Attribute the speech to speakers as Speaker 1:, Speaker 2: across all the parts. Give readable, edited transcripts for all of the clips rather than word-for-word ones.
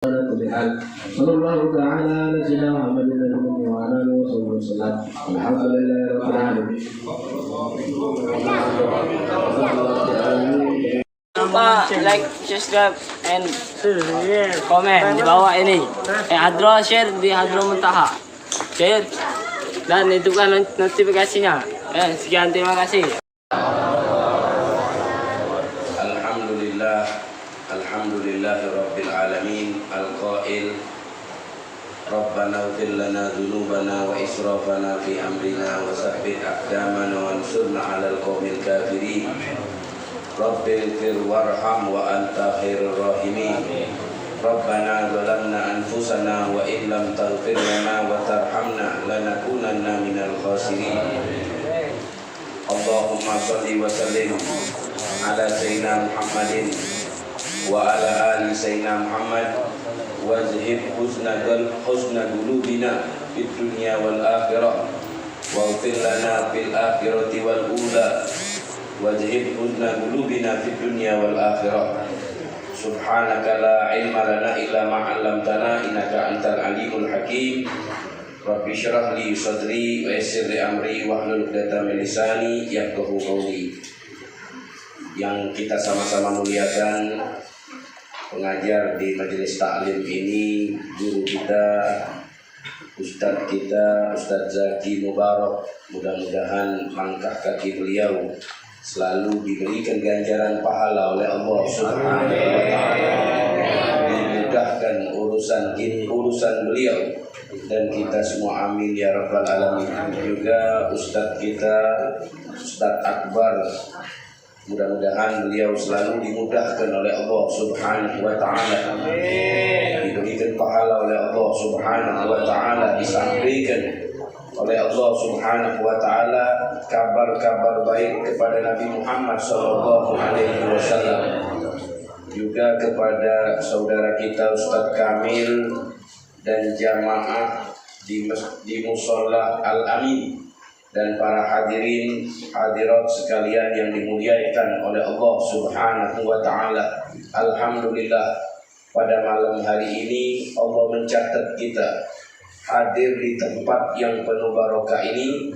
Speaker 1: صلى الله تعالى على سيدنا محمد وعلى اله وصحبه وسلم. الحمد لله رب العالمين.
Speaker 2: Lupa like, subscribe, and comment di bawah ini. Hadro share di Hadro Muntaha. Share dan hidupkan notifikasinya. Sekian, terima kasih.
Speaker 3: Alhamdulillahi Rabbil Alamin. Al-Qail Rabbana ighfir lana dhunubana wa israfana fi amrina wa tsabbit aqdamana wa ansurna 'alal qaumil kafirin. Rabbil ighfir warham wa anta khairur rahimin. Rabbana zalamna anfusana wa in lam taghfir lana wa tarhamna lanakunanna minal khasirin. Allahumma shalli wa sallim ala sayyidina Muhammadin wa ala ali sayyidina Muhammad wazhib husna qulubina fid dunya wal akhirah waghfir lana fil akhirati wal ula wazhib husna qulubina fid dunya wal akhirah. Subhanaka la ilma lana illa ma 'allamtana innaka antal alimul hakim. Rabbi shrah li sadri wa yassir li amri wahlul 'uqdatam min lisani yafqahu qawli. Yang kita sama-sama muliakan, pengajar di majelis taklim ini, guru kita, ustadz kita, Ustadz Zaki Mubarak. Mudah-mudahan langkah kaki beliau selalu diberikan ganjaran pahala oleh Allah Subhanahu wa Ta'ala, dimudahkan urusan beliau dan kita semua, amin ya rabbal alamin. Juga ustadz kita, Ustadz Akbar, mudah-mudahan beliau selalu dimudahkan oleh Allah Subhanahu wa Ta'ala, diberikan pahala oleh Allah Subhanahu wa Ta'ala, disampaikan oleh Allah Subhanahu wa Ta'ala kabar-kabar baik kepada Nabi Muhammad sallallahu alaihi wasallam. Juga kepada saudara kita Ustadz Kamil dan jamaah di Mushola Al-Amin dan para hadirin hadirat sekalian yang dimuliakan oleh Allah Subhanahu wa Ta'ala. Alhamdulillah, pada malam hari ini Allah mencatat kita hadir di tempat yang penuh barokah ini.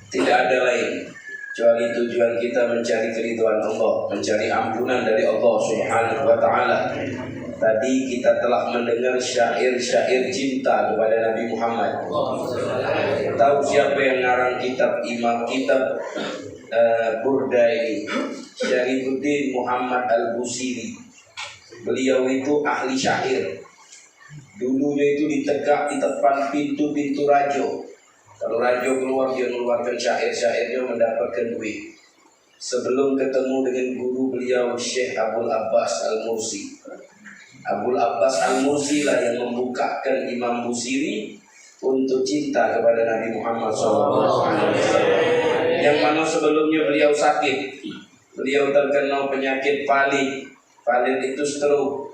Speaker 3: Tidak ada lain kecuali tujuan kita mencari keridhaan Allah, mencari ampunan dari Allah Subhanahu wa Ta'ala. Tadi kita telah mendengar syair-syair cinta kepada Nabi Muhammad. Tahu siapa yang ngarang kitab Burda ini? Syarifuddin Muhammad Al-Busiri. Beliau itu ahli syair. Dulunya itu ditegak di depan pintu-pintu rajo. Kalau rajo keluar, dia mengeluarkan syair-syairnya, mendapatkan duit. Sebelum ketemu dengan guru beliau, Syekh Abul Abbas Al-Mursi. Abul Abbas Al-Mursi lah yang membukakan Imam Busiri untuk cinta kepada Nabi Muhammad SAW. Yang mana sebelumnya beliau sakit. Beliau terkena penyakit palit. Palit itu stroke.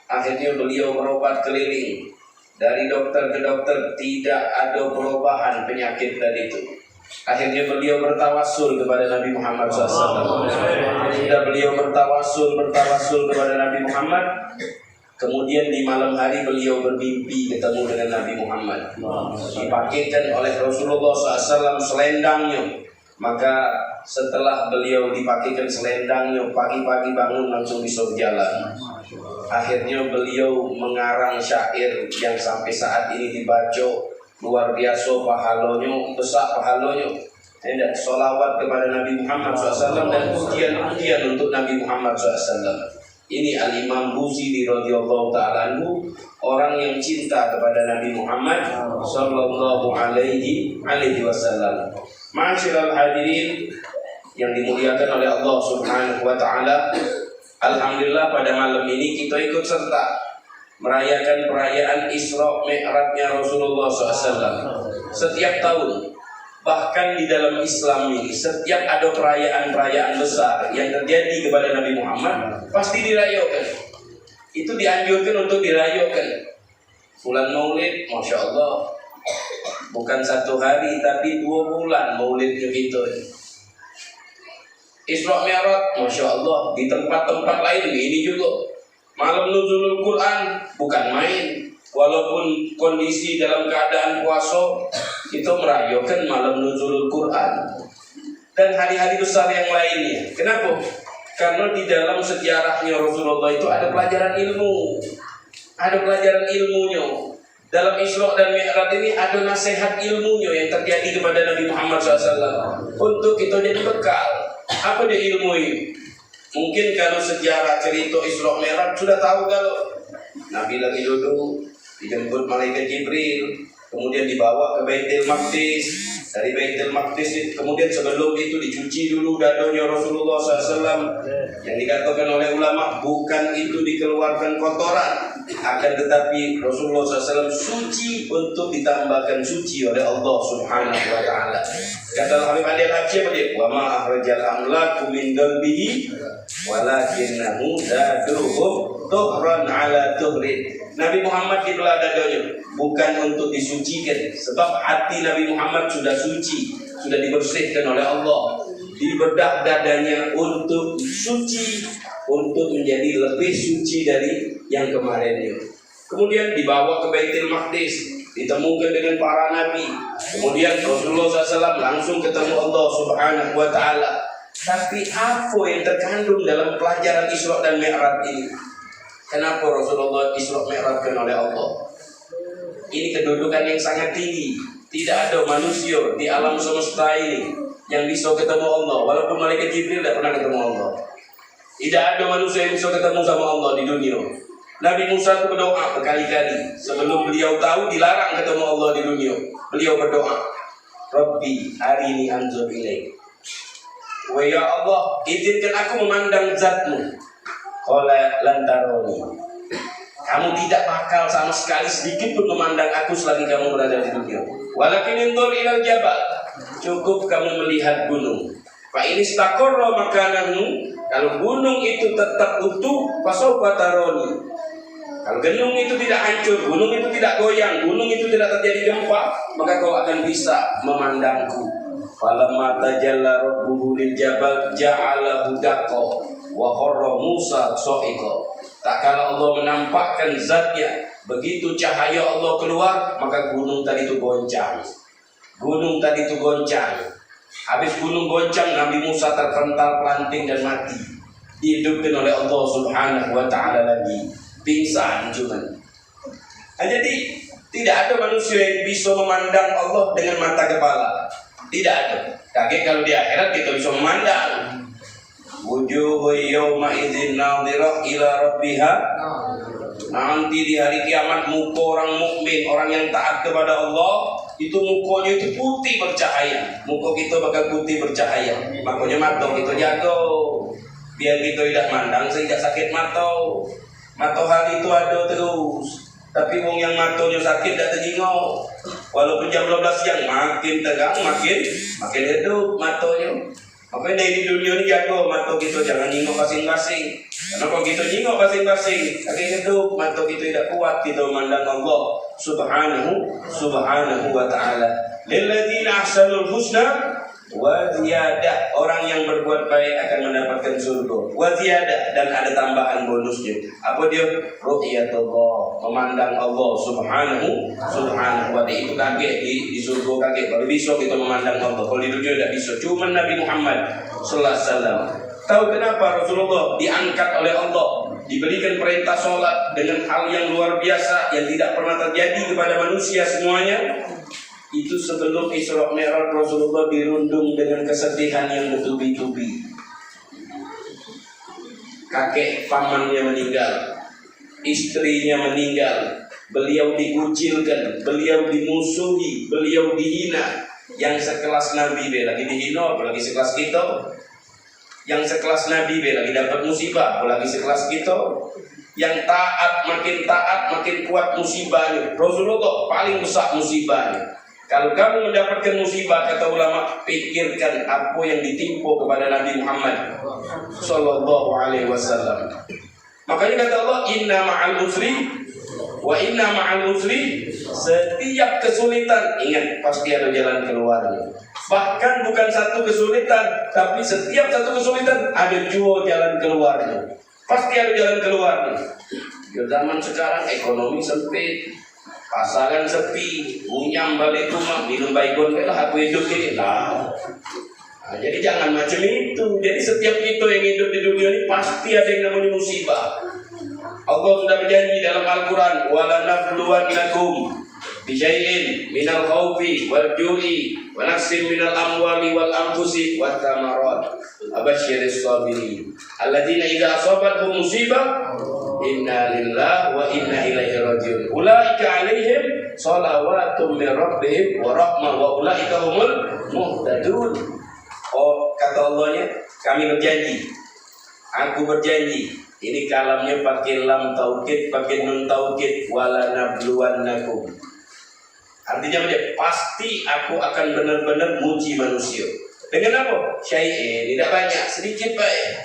Speaker 3: Akhirnya beliau berobat keliling. Dari dokter ke dokter tidak ada perubahan penyakit tadi itu. Akhirnya beliau bertawassul kepada Nabi Muhammad SAW. Sudah beliau bertawassul kepada Nabi Muhammad. Kemudian di malam hari beliau bermimpi ketemu dengan Nabi Muhammad. Dipakaikan oleh Rasulullah SAW selendangnya. Maka setelah beliau dipakaikan selendangnya, pagi-pagi bangun langsung disuruh jalan. Akhirnya beliau mengarang syair yang sampai saat ini dibaca, luar biasa pahalanya, besar pahalanya. Tidak, sholawat kepada Nabi Muhammad SAW dan pujian-pujian untuk Nabi Muhammad SAW. Ini Al-Imam Busiri radhiyallahu ta'ala anhu, orang yang cinta kepada Nabi Muhammad sallallahu alaihi wasallam. Ma'asyiral hadirin yang dimuliakan oleh Allah Subhanahu wa Ta'ala, alhamdulillah pada malam ini kita ikut serta merayakan perayaan Isra Mi'rajnya Rasulullah SAW. Setiap tahun, bahkan di dalam Islam ini, setiap ada perayaan-perayaan besar yang terjadi kepada Nabi Muhammad, pasti dirayakan. Itu dianjurkan untuk dirayakan. Bulan Maulid, Masya Allah, bukan satu hari tapi 2 bulan maulidnya gitu. Isra Mi'raj, Masya Allah, di tempat-tempat lain ini juga Malam nuzulul Quran bukan main. Walaupun kondisi dalam keadaan puasa, kita merayakan malam nuzulul Quran dan hari-hari besar yang lainnya. Kenapa? Karena di dalam sejarahnya Rasulullah itu ada pelajaran ilmu. Ada pelajaran ilmunya. Dalam Isra dan Mi'raj ini ada nasihat ilmunya yang terjadi kepada Nabi Muhammad SAW untuk kita jadi bekal. Apa dia ilmu ini? Mungkin kalau sejarah cerita Isra Mi'raj sudah tahu kalau Nabi lagi duduk, dijemput malaikat Jibril, kemudian dibawa ke Baitul Maqdis. Dari Baitul Maqdis kemudian sebelum itu dicuci dulu dadanya Rasulullah SAW. Yang dikatakan oleh ulama bukan itu dikeluarkan kotoran, akan tetapi Rasulullah SAW suci untuk ditambahkan suci oleh Allah Subhanahu Wa Taala. Kata Habib Ali Al-Habsyi apa dia? Wa ma akhrajal amlaku min qalbihi walakinnahu zadruhum tuhran ala tuhrin. Nabi Muhammad dibelah dadanya bukan untuk disucikan, sebab hati Nabi Muhammad sudah suci, sudah dibersihkan oleh Allah. Dibedah dadanya untuk suci, untuk menjadi lebih suci dari yang kemarinnya. Kemudian dibawa ke Baitul Maqdis, ditemukan dengan para nabi. Kemudian Rasulullah SAW langsung ketemu Allah Subhanahu Wa Taala. Tapi apa yang terkandung dalam pelajaran Isra dan Mi'raj ini? Kenapa Rasulullah Isra Mi'rajkan oleh Allah? Ini kedudukan yang sangat tinggi. Tidak ada manusia di alam semesta ini yang bisa ketemu Allah. Walaupun malaikat Jibril tidak pernah ketemu Allah. Tidak ada manusia yang bisa ketemu sama Allah di dunia. Nabi Musa itu berdoa berkali-kali. Sebelum beliau tahu dilarang ketemu Allah di dunia, beliau berdoa, Rabbi arini anzur ilaik. Wa ya Allah, izinkan aku memandang zatmu. Qala lan taroni. Kamu tidak bakal sama sekali sedikit pun memandang aku selagi kamu berada di dunia. Walakin intur ilal jabal. Cukup kamu melihat gunung. Fa ini istaqarra makanahu. Kalau gunung itu tetap utuh, fasawfa taroni. Kalau gunung itu tidak hancur, gunung itu tidak goyang, gunung itu tidak terjadi gempa, maka kau akan bisa memandangku. Falamma tajalla rabbuhu lil jabal ja'alahu dakka wa kharra Musa sha'iqa. Tak kala Allah menampakkan zatnya, begitu cahaya Allah keluar, maka gunung tadi itu goncang. Gunung tadi itu goncang. Habis gunung goncang, Nabi Musa terpental pelanting dan mati. Dihidupkan oleh Allah Subhanahu Wa Taala lagi. Pingsan cuman. Nah, jadi tidak ada manusia yang bisa memandang Allah dengan mata kepala. Tidak ada. Kaget kalau di akhirat kita bisa memandang. Wujuhu yawma idzin nadhirah ila rabbiha. Nanti di hari kiamat muka orang mukmin, orang yang taat kepada Allah, itu mukanya itu putih bercahaya. Muka kita bakal putih bercahaya. Makanya mata kita jaga. Biar kita tidak mandang sehingga sakit mata. Matahari itu ada terus, tapi wong yang matonya sakit tidak terningok. Walaupun jam 12 siang makin tegang, makin hidup matonya. Makanya di dunia ini jago mata kita jangan ningok masing-masing. Karena kalau kita ningok masing-masing, akan hidup mata kita tidak kuat kita memandang Allah Subhanahu Wa Taala. Lilladzina ahsanul husna wa ziyadah. Orang yang berbuat baik akan mendapatkan surga. Wa ziyadah, dan ada tambahan bonusnya. Apa dia? Ru'yatullah, memandang Allah Subhanahu Wa Taala. Itu kaget di surga kaget. Kalau bisa kita memandang Allah. Kalau di dunia tidak bisa. Cuma Nabi Muhammad sallallahu alaihi wasallam. Tahu kenapa Rasulullah diangkat oleh Allah, diberikan perintah sholat dengan hal yang luar biasa yang tidak pernah terjadi kepada manusia semuanya? Itu sebelum Isra Mi'raj Rasulullah dirundung dengan kesedihan yang bertubi-tubi. Kakek pamannya meninggal, istrinya meninggal, beliau dikucilkan, beliau dimusuhi, beliau dihina. Yang sekelas Nabi lagi dihina, apalagi sekelas kita. Yang sekelas Nabi lagi dapat musibah, apalagi sekelas kita. Yang taat makin kuat musibahnya. Rasulullah paling besar musibahnya. Kalau kamu mendapatkan musibah, kata ulama, pikirkan apa yang ditimpa kepada Nabi Muhammad sallallahu alaihi wasallam. Makanya kata Allah, inna ma'al usri wa inna ma'al usri. Setiap kesulitan, ingat pasti ada jalan keluarnya. Bahkan bukan satu kesulitan, tapi setiap satu kesulitan ada dua jalan keluarnya. Pasti ada jalan keluarnya. Di zaman sekarang ekonomi sempit, pasangan sepi, unyam balik rumah, minum baygon, lah aku hidup ini. Nah, jadi jangan macam itu. Jadi setiap kita yang hidup di dunia ini pasti ada yang namanya musibah. Allah sudah berjanji dalam Al-Quran, wala nabluwannakum bisyai'in minal khawfi wal ju'i wa naqsin minal amwali wal anfusi wat thamarat abasyiris sabirin alladzina idza asabathum musibah inna lillahi wa inna ilaihi raji'un ulaika alaihim shalawatun min rabbihim wa rahmah wa ulaika humul muhtadun. Oh, kata Allahnya, kami berjanji, aku berjanji. Ini kalamnya pakai lam taukid, pakai nun taukid, wala nabluwannakum. Artinya apa? Pasti aku akan benar-benar muji manusia. Dengan apa? Syai'in, tidak banyak, sedikit baik.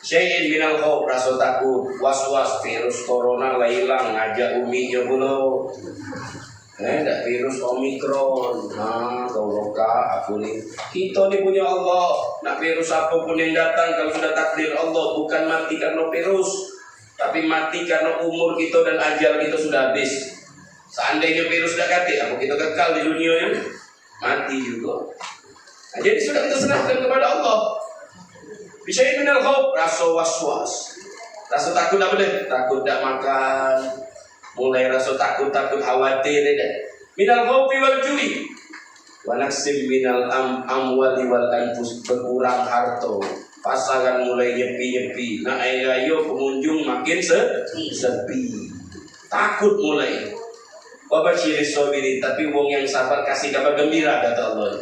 Speaker 3: Syai'in minal khawf, rasa takut, was-was, virus corona lah hilang, ngajak uminya pula. Ada virus Omikron. Nah, kalau aku nih, kita nih punya Allah. Nak virus apapun yang datang, kalau sudah takdir Allah, bukan mati karena virus, tapi mati karena umur kita dan ajal kita sudah habis. Seandainya virus sudah kati, apa kita kekal di dunia ini? Mati juga. Nah, jadi sudah kita serahkan kepada Allah. Bisa minal khawf, rasa was-was, rasa takut apa deh? Takut tak makan. Mulai rasa takut khawatir deh. Minal khawfi wal ju'i wa naqsim minal amwali wal anfus, berkurang harta, pasangan mulai nyepi-nyepi, nah ayo pengunjung makin sepi, takut mulai. Wa basyiris sabirin, tapi wong yang sabar kasih kabar gembira kata Allah.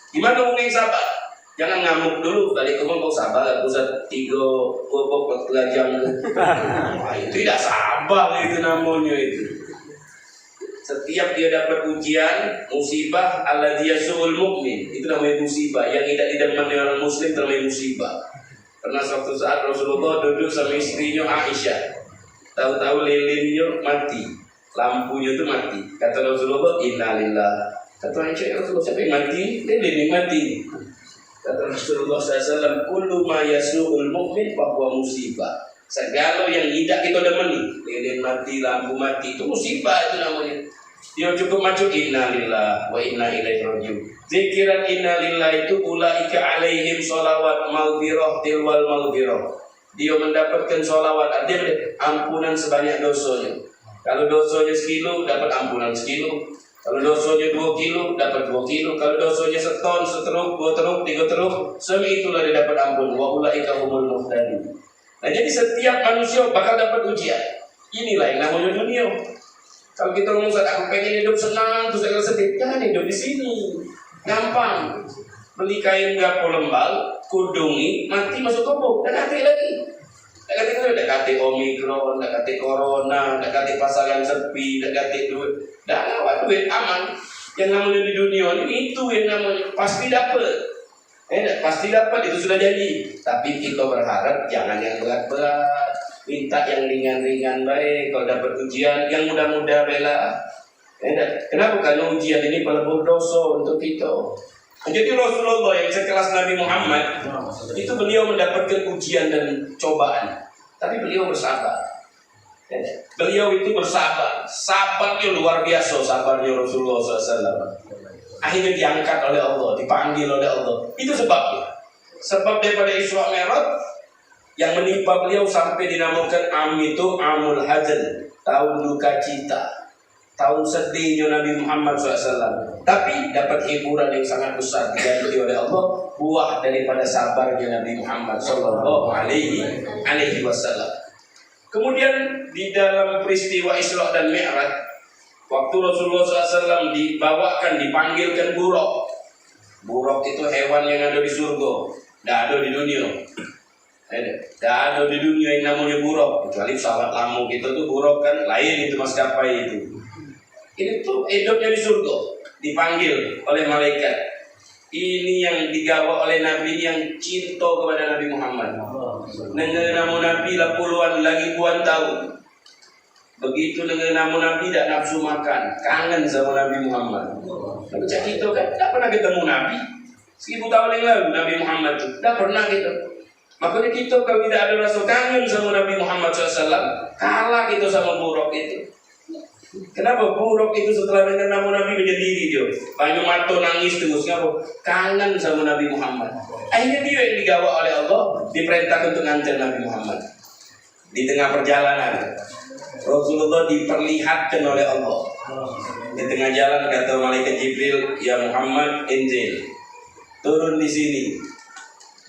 Speaker 3: Gimana wong yang sabar? Jangan ngamuk dulu, balik ke rumah kau sabar, pusat 3 jam. Wah, itu tidak sabar itu namanya itu. Setiap dia dapat ujian, musibah, alladzi yasu'ul mu'min, itu namanya musibah. Yang tidak didamai orang muslim namanya musibah. Pernah suatu saat Rasulullah duduk sama istrinya Aisyah, tahu-tahu lilinnya mati, lampunya itu mati. Kata Rasulullah, innalillah. Kata Aisyah, ya Rasulullah, siapa yang mati? Lilin yang mati. Kata Rasulullah SAW, kullu ma yasu'ul mu'min bahwa musibah. Segala yang tidak kita demeni, lilin mati, lampu mati, itu musibah itu namanya. Dia cukup maju innalillah wa inna ilaihi raji'un. Zikiran innalillah itu ulaika alaihim sholawat maghfirah tilwal maghfirah. Dia mendapatkan sholawat, artinya ampunan sebanyak dosanya. Kalau dosanya 1 kilo, dapat ampunan 1 kilo. Kalau dosanya 2 kilo, dapat 2 kilo. Kalau dosanya seton, seteruk, 2 teruk, 3 teruk, semitulah dia dapat ampun. Wa ulaika humul muhtadun. Nah, jadi setiap manusia bakal dapat ujian. Inilah yang namanya dunia. Kalau kita ngomong, aku pengen hidup senang, terus agak sedih, jangan hidup di sini. Gampang. Beli kain gapo lembal, kudungi, mati masuk kubur, dan hati lagi. Dah kata Omikron, dah kata Corona, dah kata pasangan sepi, dah kata duit. Dah lewat duit aman. Yang namanya di dunia ini itu yang namanya pasti dapat. Pasti dapat, itu sudah jadi. Tapi kita berharap jangan yang berat-berat. Minta yang ringan-ringan baik. Kalau dapat ujian yang mudah-mudah bela. Kenapa? Karena ujian ini pelebur dosa untuk kita. Jadi Rasulullah yang sekelas Nabi Muhammad itu beliau mendapatkan ujian dan cobaan, tapi beliau bersabar. Beliau itu bersabar, sabarnya luar biasa, sabarnya Rasulullah SAW. Akhirnya diangkat oleh Allah, dipanggil oleh Allah. Itu sebabnya. Sebab daripada Isra Mi'raj yang menimpa beliau sampai dinamakan itu Amul Hazan, tahun duka cita. Tahun sedihnya Nabi Muhammad SAW, tapi dapat hiburan yang sangat besar diganti oleh Allah, buah daripada sabarnya Nabi Muhammad Sallallahu Alaihi Wasallam. Kemudian di dalam peristiwa Isra dan Mi'raj, waktu Rasulullah SAW dipanggilkan buruk. Buruk itu hewan yang ada di surga, tidak ada di dunia. Tidak ada di dunia yang namanya buruk, kecuali pesawat lampu itu tuh buruk kan, lain itu maskapai itu. Ini tuh hidupnya di surga, dipanggil oleh malaikat. Ini yang digawa oleh Nabi yang cinta kepada Nabi Muhammad. Dengan nama Nabi lah puluhan lagi ribuan tahun. Begitu dengan nama Nabi tidak nafsu makan, kangen sama Nabi Muhammad. Macam itu kan, tidak pernah ketemu Nabi. 1000 tahun yang lalu Nabi Muhammad itu tidak pernah gitu. Makanya kita kalau tidak ada rasa kangen sama Nabi Muhammad SAW, kalah kita sama buruk itu. Kenapa buruk itu setelah dengar nama Nabi menyendiri dia? Banyak mata nangis terus. Kenapa? Kangen sama Nabi Muhammad. Akhirnya dia yang digawa oleh Allah, diperintahkan untuk ngantar Nabi Muhammad. Di tengah perjalanan, Rasulullah diperlihatkan oleh Allah. Di tengah jalan kata malaikat Jibril, ya Muhammad, injil turun di sini.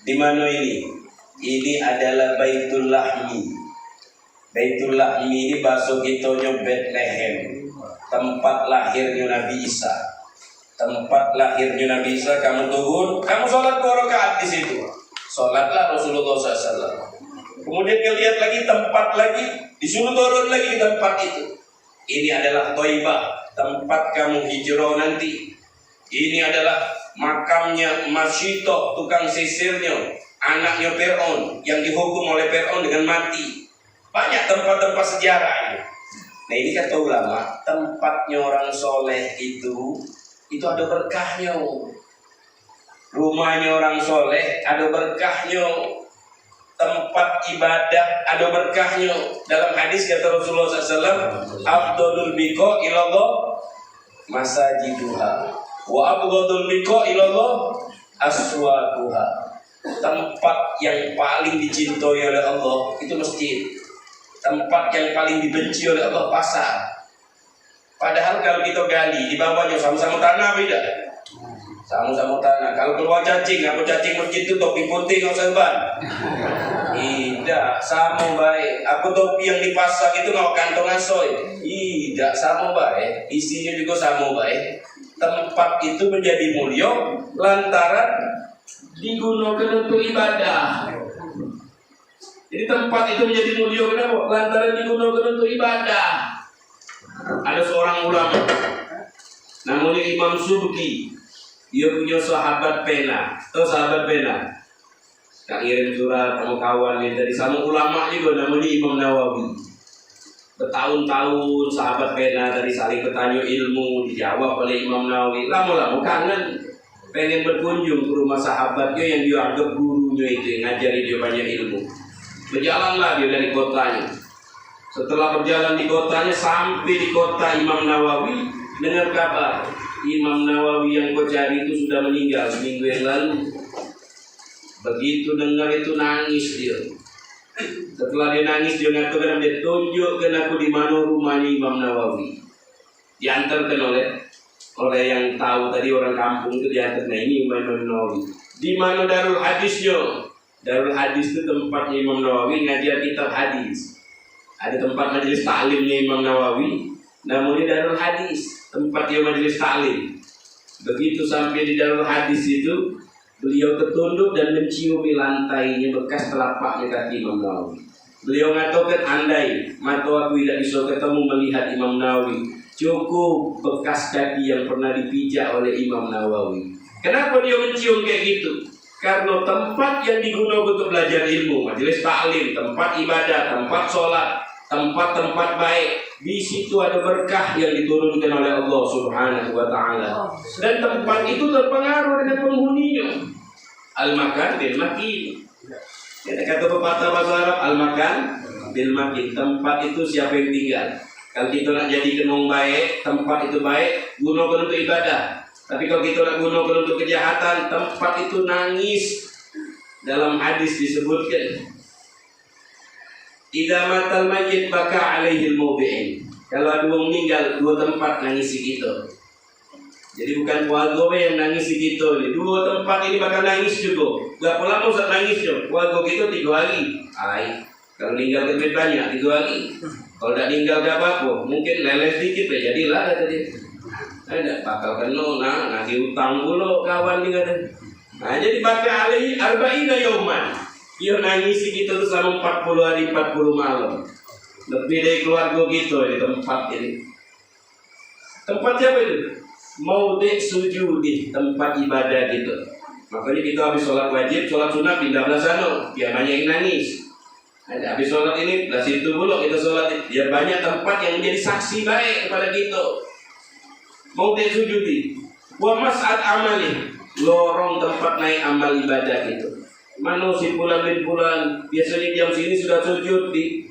Speaker 3: Di mana ini? Ini adalah Baitul Lahmi. Baitul Lahmi ini bahasa kitanya Bethlehem, tempat lahirnya Nabi Isa. Tempat lahirnya Nabi Isa, kamu turun, kamu sholat 2 rakaat di situ. Sholatlah Rasulullah SAW. Kemudian dia lihat lagi tempat lagi, disuruh turun lagi di tempat itu. Ini adalah Thaibah, tempat kamu hijrah nanti. Ini adalah makamnya Masyitoh, tukang sisirnya, anaknya Fir'aun yang dihukum oleh Fir'aun dengan mati. Banyak tempat-tempat sejarah ini. Nah ini kata ulama, tempatnya orang soleh itu ada berkahnya. Rumahnya orang soleh ada berkahnya. Tempat ibadah ada berkahnya. Dalam hadis kata Rasulullah SAW, Abdul biqa ilallah masajiduha wa abghadul biqa ilallah aswaquha. Tempat yang paling dicintai oleh Allah itu masjid. Tempat yang paling dibenci oleh Allah pasar. Padahal kalau kita gali di bawahnya sama-sama tanah beda. Sama-sama tanah. Kalau keluar cacing, apa cacing masjid itu topi putih nggak usah ban. Tidak, sama baik. Aku topi yang dipasang itu nggak kantong asoy. Tidak, sama baik. Isinya juga sama baik. Tempat itu menjadi mulia lantaran digunakan untuk ibadah. Jadi tempat itu menjadi mulia kenapa? Lantaran digunakan untuk ibadah. Ada seorang ulama namanya Imam Subki. Dia punya sahabat pena. Tahu sahabat pena? Kak kirim surat sama kawan yang dari sama ulama juga namanya Imam Nawawi. Bertahun-tahun sahabat pena dari saling bertanya ilmu dijawab oleh Imam Nawawi. Lama-lama kangen pengen berkunjung ke rumah sahabatnya yang dia anggap gurunya itu yang ngajari dia banyak ilmu. Berjalanlah dia dari kotanya. Setelah berjalan di kotanya sampai di kota Imam Nawawi, dengar kabar Imam Nawawi yang kau cari itu sudah meninggal seminggu yang lalu. Begitu dengar itu nangis dia. Setelah dia nangis dia mengatakan, dia tunjukkan aku di mana rumahnya Imam Nawawi. Diantarkan oleh yang tahu tadi orang kampung itu diantarkan. Nah ini Imam Nawawi. Di mana Darul Hadisnya? Darul Hadis itu tempatnya Imam Nawawi ngajar kitab hadis. Ada tempat majelis taklimnya Imam Nawawi, namanya Darul Hadis, tempat dia majelis taklim. Begitu sampai di Darul Hadis itu, beliau ketunduk dan menciumi lantainya bekas telapaknya kaki Imam Nawawi. Beliau mengatakan, andai mata aku tidak bisa ketemu melihat Imam Nawawi, cukup bekas kaki yang pernah dipijak oleh Imam Nawawi. Kenapa dia mencium kayak gitu? Karena tempat yang digunakan untuk belajar ilmu, majelis taklim, tempat ibadah, tempat sholat, tempat-tempat baik, di situ ada berkah yang diturunkan oleh Allah Subhanahu wa Ta'ala. Dan tempat itu terpengaruh dengan penghuninya. Al-makan bil makin. Kata pepatah bahasa Arab, al-makan bil makin. Tempat itu siapa yang tinggal. Kalau kita nak jadi kenong baik, tempat itu baik, gunakan untuk ibadah. Tapi kalau kita nak gunakan untuk kejahatan, tempat itu nangis. Dalam hadis disebutkan, idza matal mayyit baka alaihi al-mawdi'in. Kalau ada orang meninggal, 2 tempat nangisi kita. Jadi bukan keluarga yang nangisi kita, 2 tempat ini bakal nangis juga. Berapa lama usah nangisnya? Keluarga kita 3 hari. Kalau meninggal lebih banyak 3 hari. Kalau tak meninggal gak apa-apa, mungkin leles dikit ya jadilah kata dia. Ada bakal kena, nah diutang dulu kawan dia kata. Nah jadi baka alaihi arba'ina yauman. Dia nangisi kita tuh selama 40 hari 40 malam. Lebih dari keluarga kita di tempat ini. Tempat siapa itu? Maudhi' sujudi, tempat ibadah gitu. Makanya kita habis sholat wajib, sholat sunat pindah belah sana, biar banyak yang nangis. Habis sholat ini, belah situ dulu kita sholat, biar banyak tempat yang menjadi saksi baik kepada kita. Maudhi' sujudi, wa mas'ad amali, lorong tempat naik amal ibadah itu. Mano si bulan bin bulan biasanya jam sini sudah sujud di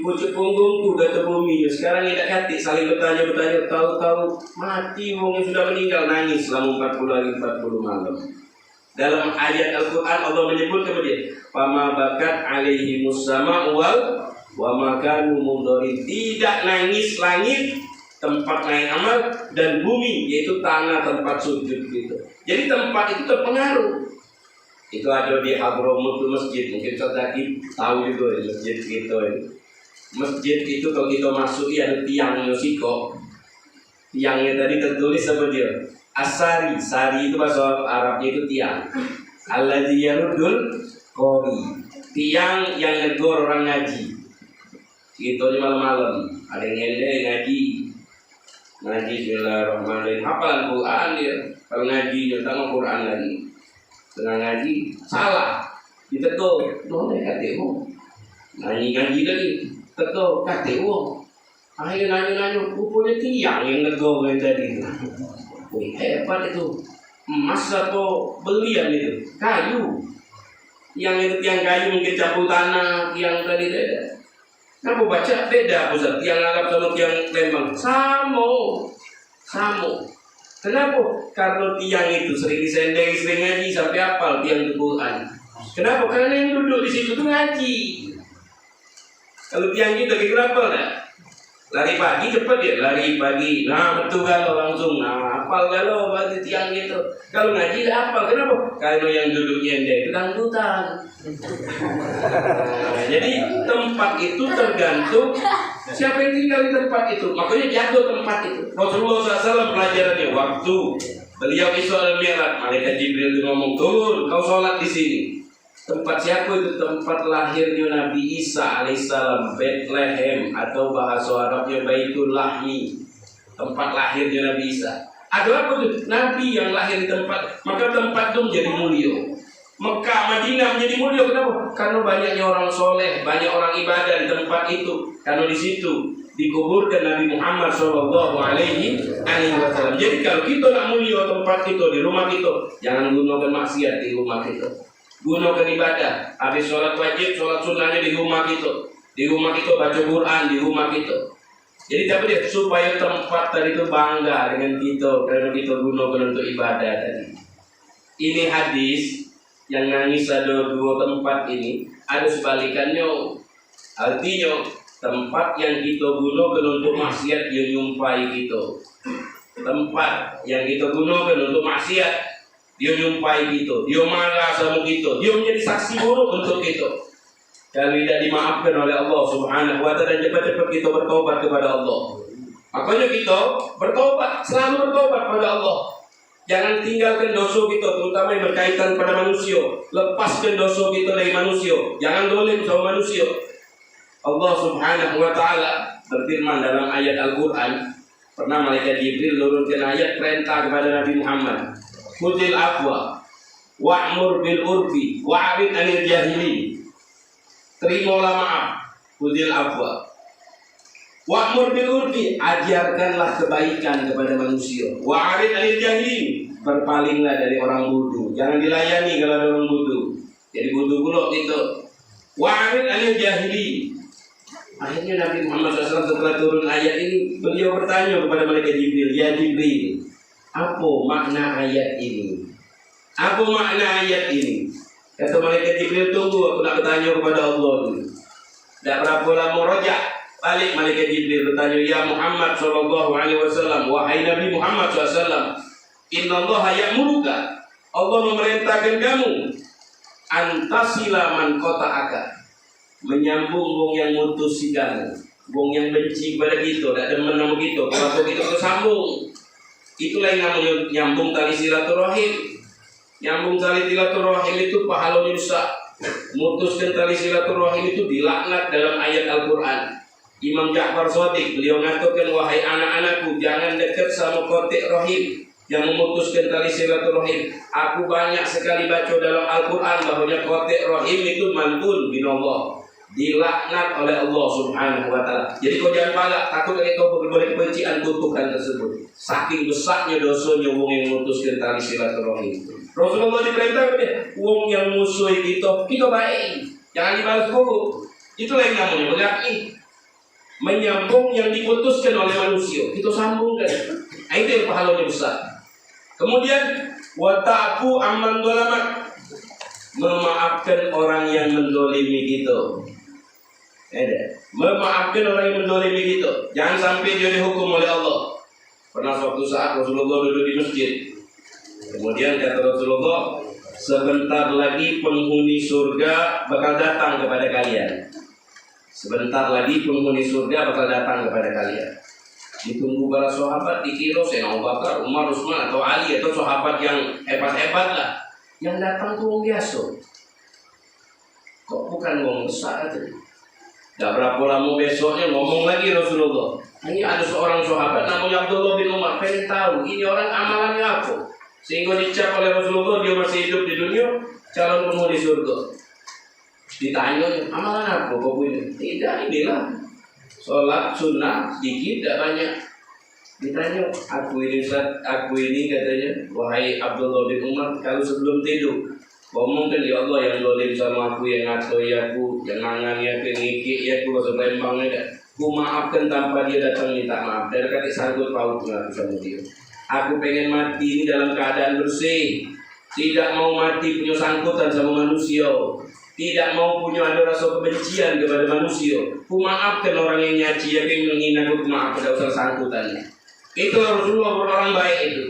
Speaker 3: pucuk punggung tuh gak bumi. Sekarang tidak hati saling bertanya tahu-tahu mati wong yang sudah meninggal nangis selama 40 hari 40 malam. Dalam ayat Al-Quran Allah menyebut kemudian fama bakat alaihimus sama wal wa makanu mundorin. Tidak nangis langit tempat naik amal dan bumi yaitu tanah tempat sujud gitu. Jadi tempat itu terpengaruh. Itu ada di Hadramut masjid, mungkin tadi tahu juga masjid gitu. Masjid itu kalau kita masuk ada tiangnya siko. Tiangnya tadi tertulis sama dia Asari, sari itu bahasa Arabnya itu tiang. Alladzi yarudul qori. Tiang yang negor orang ngaji. Itu di malam-malam ada yang ngaji. Ngaji bismillahirrahmanirrahim. Hafalan Quran dia. Kalau ngaji tentang Quran lagi. Tengah ngaji salah. Ditegur, "Noleh katemu." Ngaji lagi. Tegur katemu. Akhirnya nanya rupanya tiang yang negor yang tadi. Wih, hebat itu. Emas atau belian itu? Kayu. Yang itu tiang kayu mungkin campur tanah, tiang tadi beda. Kamu baca beda, Ustaz. Tiang Arab sama tiang Lembang sama. Kenapa? Karena tiang itu sering disendeng, sering ngaji sampai hafal tiang Al-Quran. Kenapa? Karena yang duduk di situ tuh ngaji. Kalau tiang kita berapa dah? Lari pagi cepat ya, lari pagi. Nah betul kalau langsung, hafal kalau bagi tiang gitu. Kalau ngaji dah hafal, kenapa? Karena yang duduknya itu dangdutan. Jadi tempat itu tergantung siapa yang tinggal di tempat itu. Makanya jago tempat itu. Rasulullah SAW pelajarannya waktu beliau Isra dan Mi'raj, malaikat Jibril itu ngomong turun, kau sholat di sini. Tempat siapa itu? Tempat lahirnya Nabi Isa alaihissalam, Bethlehem atau bahasa Arabnya Baitul Lahmi. Tempat lahirnya Nabi Isa. Ada apa itu? Nabi yang lahir di tempat, maka tempat itu menjadi mulia. Mekah, Madinah menjadi mulia. Kenapa? Karena banyaknya orang soleh, banyak orang ibadah di tempat itu. Karena di situ dikuburkan Nabi Muhammad SAW. Jadi kalau kita nak mulia tempat itu di rumah kita, jangan gunakan maksiat di rumah kita. Gunakan ibadah. Habis sholat wajib, sholat sunnahnya di rumah kita. Di rumah kita baca Quran di rumah kita. Jadi tapi dia supaya tempat tadi itu bangga dengan kita karena kita gunakan untuk ibadah tadi. Ini hadis yang nangis ada dua tempat ini, ada sebalikannya. Artinya tempat yang kita gunakan untuk maksiat dia nyumpai kita. Tempat yang kita gunakan untuk maksiat dia nyumpai kita, dia marah sama kita, dia menjadi saksi buruk untuk kita. Kalau tidak dimaafkan oleh Allah Subhanahu wa ta'ala, cepat-cepat kita bertobat kepada Allah. Makanya kita bertobat, selalu bertobat kepada Allah. Jangan tinggalkan dosa kita, terutama yang berkaitan pada manusia. Lepaskan dosa kita dari manusia. Jangan dolim sama manusia. Allah Subhanahu wa ta'ala berfirman dalam ayat Al-Quran. Pernah malaikat Jibril turunkan ayat perintah kepada Nabi Muhammad. Khudil afwa wa'mur bil urfi wa'rid anil jahilin. Terimalah maaf. Khudil afwa wa'mur bil urfi, ajarkanlah kebaikan kepada manusia. Wa'rid anil jahilin, berpalinglah dari orang bodoh. Jangan dilayani kalau ada orang bodoh. Jadi bodoh pula itu. Wa'rid anil jahilin. Akhirnya Nabi Muhammad SAW setelah turun ayat ini, beliau bertanya kepada malaikat Jibril, "Ya Jibril, apa makna ayat ini? Apa makna ayat ini?" Kata malaikat Jibril, "Tunggu, aku nak bertanya kepada Allah dulu." Tak berapa lama rojak balik malaikat Jibril bertanya, "Ya Muhammad SAW, wahai Nabi Muhammad SAW, Inna Allah ya'muruka, Allah memerintahkan kamu, antasila man qata'aka, menyambung wong yang mutusi kamu, wong yang benci kepada kita, tak demen sama kita, kalau kita sambung. Itulah yang namanya nyambung tali silaturahim. Nyambung tali silaturahim itu pahalanya besar. Mutuskan tali silaturahim itu dilaknat dalam ayat Al-Quran. Imam Ja'far Shadiq beliau mengatakan, "Wahai anak-anakku, jangan dekat sama qatik rahim yang memutuskan tali silaturahim. Aku banyak sekali baca dalam Al-Quran bahwa qatik rahim itu manpun binallah. dilaknat oleh Allah Subhanahu wa taala. Jadi kau jangan palak, takut lagi kau berbuat kebencian kutukan tersebut. Saking besarnya dosanya wong yang memutuskan tali silaturahim. Rasulullah diperintahkan wong yang musuhi kita baik, jangan dibalas buruk. Itulah yang namanya berarti menyambung yang diputuskan oleh manusia, kita sambungkan. Itu yang pahalanya besar. Kemudian wata'fu amman dzalamak, memaafkan orang yang mendolimi kita. Memaafkan orang yang mendolimi kita. Jangan sampai dia dihukum oleh Allah. Pernah suatu saat Rasulullah duduk di masjid. Kemudian kata Rasulullah, sebentar lagi penghuni surga bakal datang kepada kalian. Sebentar lagi penghuni surga bakal datang kepada kalian. Ditunggu para sahabat, dikira Sayyidina Abu Bakar, Umar, Utsman atau Ali atau sahabat yang hebat-hebat lah. Yang datang tuh orang biasa. Kok bukan orang besar tadi? Gak berapa lama besoknya ngomong lagi Rasulullah. Ini ada seorang sahabat namanya Abdullah bin Umar. Pengen tahu ini orang amalannya apa? Sehingga dicap oleh Rasulullah dia masih hidup di dunia calon penghuni surga. Ditanya amalan apa kau punya? Tidak, inilah sholat sunnah sedikit, tidak banyak. Ditanya, aku ini katanya, wahai Abdullah bin Umar, kalau sebelum tidur ngomongkan ya Allah yang dolim sama aku, yang ngatoi aku, yang ngangani aku, yang ngikik aku, bahasa Palembangnya, ku maafkan tanpa dia datang minta maaf. Dan kata sanggup paut aku sama dia. Aku pengen mati ini dalam keadaan bersih, tidak mau mati punya sangkutan sama manusia, tidak mau punya ada rasa kebencian kepada manusia. Ku maafkan orang yang nyaci, yang menghina aku, maaf pada usaha sangkutannya. Itu Rasulullah orang baik itu.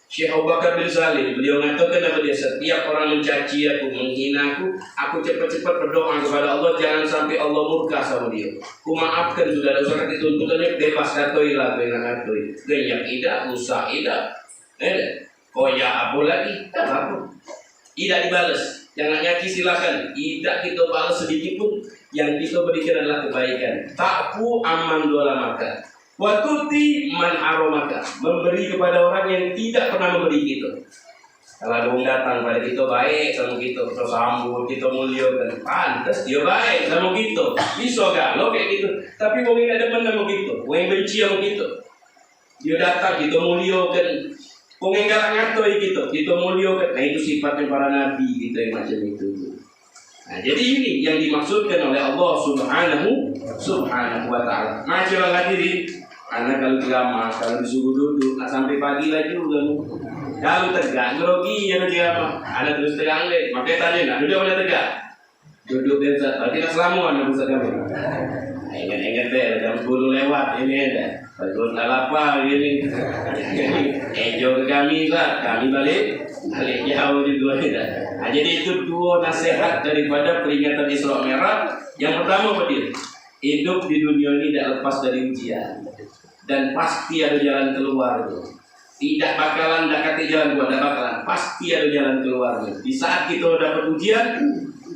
Speaker 3: Syekh Abu Bakar bin Salim, beliau mengatakan apa dia, setiap orang mencaci aku, menghina aku cepat-cepat berdoa kepada Allah jangan sampai Allah murka sama dia. Ku maafkan sudah ada usaha dituntutannya bebas katoi lah, benar katoi. Genyak tidak, usah tidak. Koya apa lagi? Tak apa. Tidak dibalas. Jangan nyaci silakan. Tidak kita balas sedikit pun. Yang kita berikan adalah kebaikan. Ta'fu amman dzalamaka. Wa tuti man haramaka, memberi kepada orang yang tidak pernah memberi kita. Kalau ada orang datang pada kita baik sama kita, kita sambut, kita muliakan, pantas dia baik sama kita. Bisa gak lo kayak gitu? Tapi orang yang ada demen sama kita, orang yang benci sama kita, dia datang kita muliakan. Orang yang gak ngatoi kita muliakan. Nah itu sifatnya para nabi kita yang macam itu. Nah, jadi ini yang dimaksudkan oleh Allah Subhanahu wa taala. Masyaallah hadirin, anak kalau ceramah, kalau disuruh duduk, sampai pagi lagi udah. Kalau tegak, grogi ya ceramah. Ada terus tegang deh. Makanya tanya, nah duduk mana tegak? Duduk biasa. Berarti nak selamuan nak Ustaz kami. Ingat-ingat deh, jam 10 lewat ini ada. Betul apa ini? Ejo kami lah, kami balik jauh di dua kita. Nah, jadi itu dua nasihat daripada peringatan Isra Mi'raj. Yang pertama betul, hidup di dunia ini tidak lepas dari ujian dan pasti ada jalan keluar. Tidak bakalan kata jalan keluar, tidak bakalan, pasti ada jalan keluarnya. Di saat kita dapat ujian,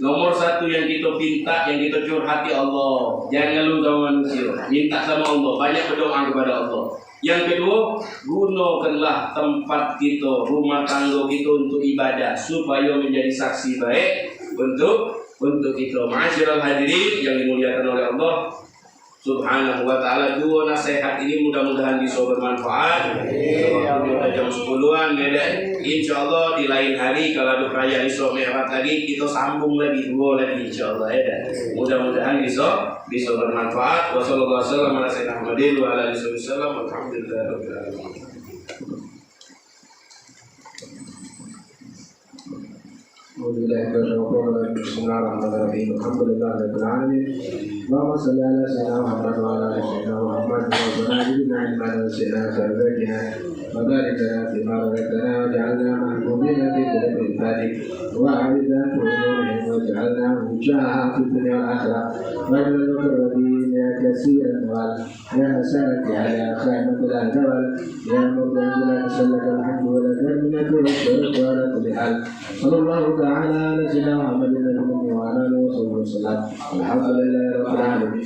Speaker 3: nomor satu yang kita minta, yang kita curhati Allah. Jangan ngeluh sama manusia, minta sama Allah, banyak berdoa kepada Allah. Yang kedua, gunakanlah tempat kita, rumah tangga kita untuk ibadah supaya menjadi saksi baik untuk kita. Ma'asyiral hadirin yang dimuliakan oleh Allah Subhanahu wa ta'ala, dua nasihat ini mudah-mudahan bisa bermanfaat. Sudah jam 10-an ya. Insyaallah di lain hari kalau ada perayaan Isra Mi'raj lagi kita sambung lagi dua lagi insyaallah ya. Mudah-mudahan bisa bermanfaat. Wassallallahu ala sayyidina Muhammadin wa ala alihi wasallam. Alhamdulillahirabbil alamin.
Speaker 1: Bismillahirrahmanirrahim. Alhamdulillahirrahmanirrahim. Allahumma salli ala sayyidina Muhammad wa ala ali sayyidina Muhammad wa barik ala sayyidina Muhammad wa barik ala fima razaqtana waj'alna mahmudina fi kulli ibadik wa a'idna min waj'alna mujaha fi dunya wal akhirah wa al-mukarramin ya katsiran wal ya hasanati ala khaymatil jawal ya mubdala sallallahu alaihi wa sallam wa ala kulli hal. Sallallahu ta'ala ala sayyidina Muhammadin wa ala alihi wasallam. Alhamdulillahi rabbil alamin.